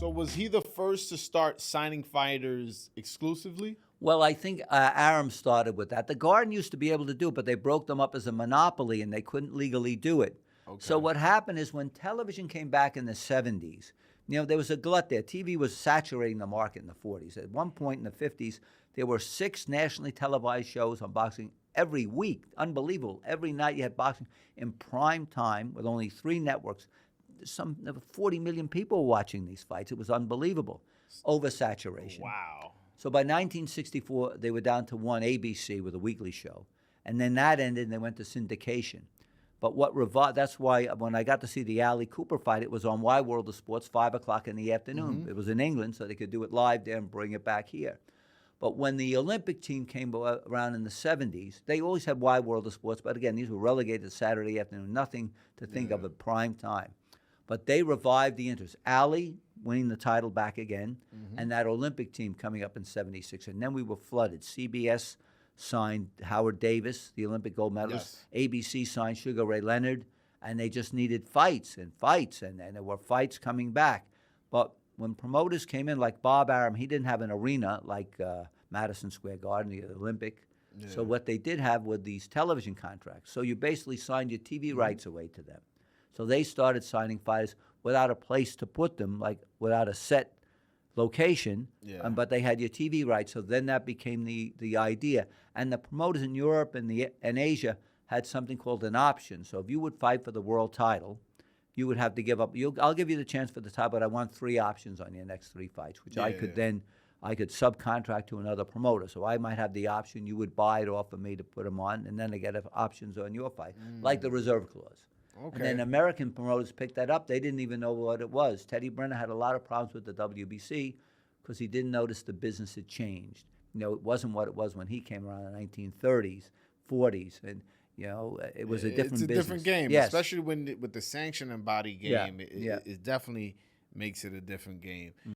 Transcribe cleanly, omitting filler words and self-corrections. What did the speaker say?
So was he the first to start signing fighters exclusively? Well, I think Aram started with that. The Garden used to be able to do it, but they broke them up as a monopoly, and they couldn't legally do it. Okay. So what happened is when television came back in the 70s, there was a glut there. TV was saturating the market in the 40s. At one point in the 50s, there were 6 nationally televised shows on boxing every week. Unbelievable. Every night you had boxing in prime time with only 3 networks. There were 40 million people watching these fights. It was unbelievable. Oversaturation. Wow. So by 1964, they were down to 1 ABC with a weekly show. And then that ended and they went to syndication. But what revived, that's why when I got to see the Ali Cooper fight, it was on Wide World of Sports, 5 o'clock in the afternoon. Mm-hmm. It was in England, so they could do it live there and bring it back here. But when the Olympic team came around in the 70s, they always had Wide World of Sports. But again, these were relegated to Saturday afternoon, nothing to think of at prime time. But they revived the interest. Ali winning the title back again, and that Olympic team coming up in 76. And then we were flooded. CBS signed Howard Davis, the Olympic gold medalist. Yes. ABC signed Sugar Ray Leonard, and they just needed fights, and there were fights coming back. But when promoters came in, like Bob Arum, he didn't have an arena like Madison Square Garden, the Olympic. Yeah. So what they did have were these television contracts. So you basically signed your TV rights away to them. So they started signing fighters without a place to put them, like without a set location, but they had your TV rights. So then that became the idea. And the promoters in Europe and Asia had something called an option. So if you would fight for the world title, you would have to give up. I'll give you the chance for the title, but I want 3 options on your next 3 fights, which I could subcontract to another promoter. So I might have the option. You would buy it off of me to put them on, and then I get options on your fight, like the reserve clause. Okay. And then American promoters picked that up. They didn't even know what it was. Teddy Brenner had a lot of problems with the WBC because he didn't notice the business had changed. It wasn't what it was when he came around in the 1930s, 40s, and it was a different business. It's a different game, yes. Especially with the sanctioning body game. It definitely makes it a different game.